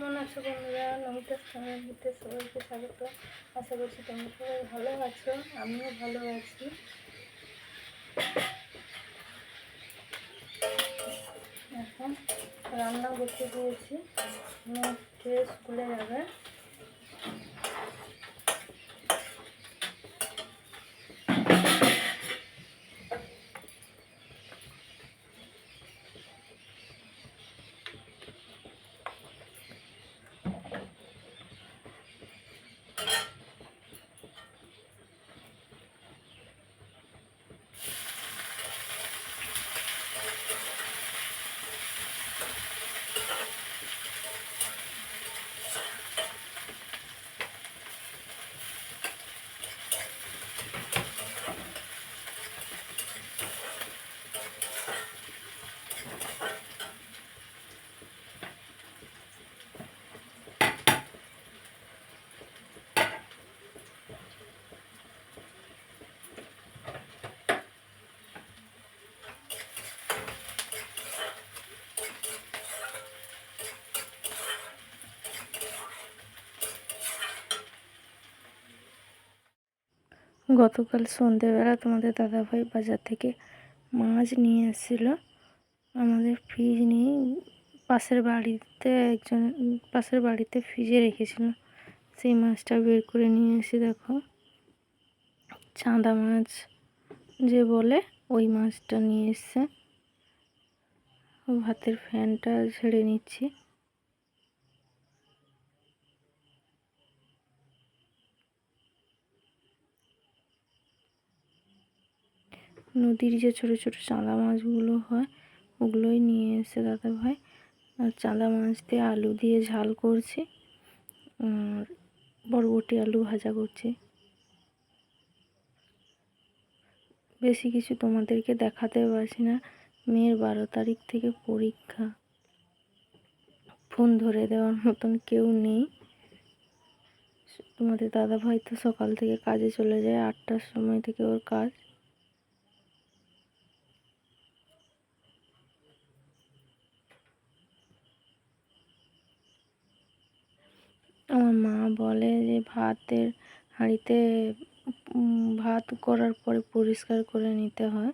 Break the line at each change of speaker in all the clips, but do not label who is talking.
কেমন আছো বন্ধুরা? নমিতার ফ্যামিলিতে সবাইকে স্বাগত। আশা করছি তোমরা সবাই ভালো আছো, আমিও ভালো আছি। এখন রান্না করতে দিয়েছি, মেয়ে স্কুলে যাবে। গতকাল সন্ধেবেলা তোমাদের দাদাভাই বাজার থেকে মাছ নিয়ে এসেছিল। আমাদের ফ্রিজ নেই, পাশের বাড়িতে ফ্রিজে রেখেছিল। সেই মাছটা বের করে নিয়ে এসে দেখো, চাঁদা মাছ যে বলে ওই মাছটা নিয়ে এসছে। ভাতের ফ্যানটা ঝেড়ে নিচ্ছি। নদীর যে ছোট ছোট চাঁদা মাছগুলো হয় ওগুলোই নিয়ে এসে দাদাভাই। আর চাঁদা মাছ দিয়ে আলু দিয়ে ঝাল করছি, আর বরবটি আলু ভাজা করছি। বেশি কিছু তোমাদেরকে দেখাতে পারছি না, মেয়ের 12 তারিখ থেকে পরীক্ষা। ফোন ধরে দেওয়ার মতন কেউ নেই। তোমাদের দাদাভাই তো সকাল থেকে কাজে চলে যায়, 8টার সময় থেকে ওর কাজ। আমার মা বলে যে ভাতের হাঁড়িতে ভাত করার পরে পরিষ্কার করে নিতে হয়।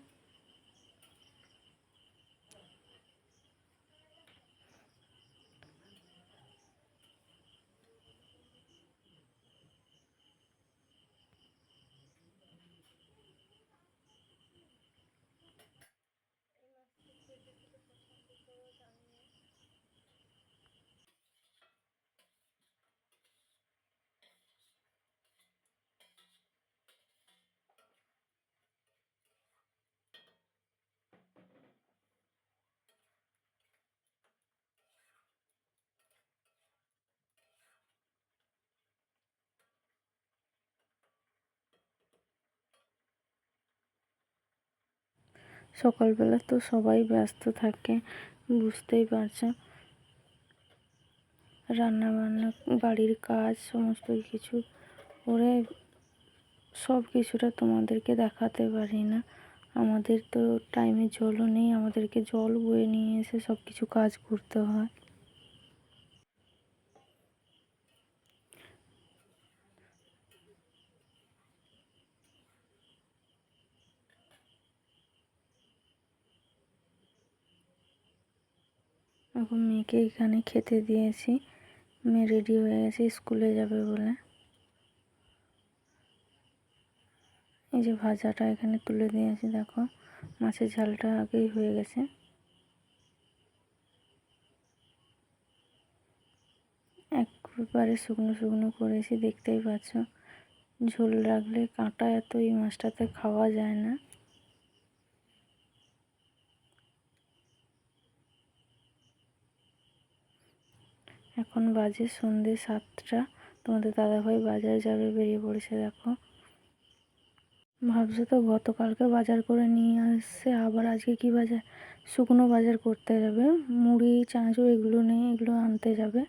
সকালবেলা তো সবাই ব্যস্ত থাকে, বুঝতেই পারছো। রান্না বান্না, বাড়ির কাজ, সমস্ত কিছু করে সব কিছুটা তোমাদেরকে দেখাতে পারি না। আমাদের তো টাইমে জলও নেই, আমাদেরকে জল বয়ে নিয়ে এসে সব কিছু কাজ করতে হয়। এখন মেয়েকে এখানে খেতে দিয়েছি, মেয়ে রেডি হয়ে গেছে স্কুলে যাবে বলে। এই যে ভাজাটা এখানে তুলে দিয়েছি, দেখো মাছের ঝালটা আগেই হয়ে গেছে। একবারে শুকনো শুকনো করেছি, দেখতেই পাচ্ছ। ঝোল রাখলে কাঁটা এত এই মাছটাতে খাওয়া যায় না। এখন বাজে সন্ধ্যে 7টা। তোমাদের দাদাভাই বাজারে যাবে, বেরিয়ে পড়েছে। দেখো, ভাবছো তো গতকালকে বাজার করে নিয়ে আসছে, আবার আজকে কি বাজার, শুকনো বাজার করতে যাবে। মুড়ি চানাচুর এগুলো নেই, এগুলো আনতে যাবে।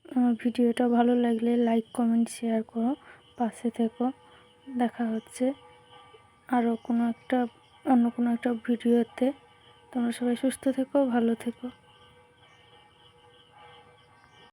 আমার ভিডিওটা ভালো লাগলে লাইক কমেন্ট শেয়ার করো, পাশে থেকো। দেখা হচ্ছে আরও অন্য কোনো একটা ভিডিওতে। তোমরা সবাই সুস্থ থেকো, ভালো থেকো।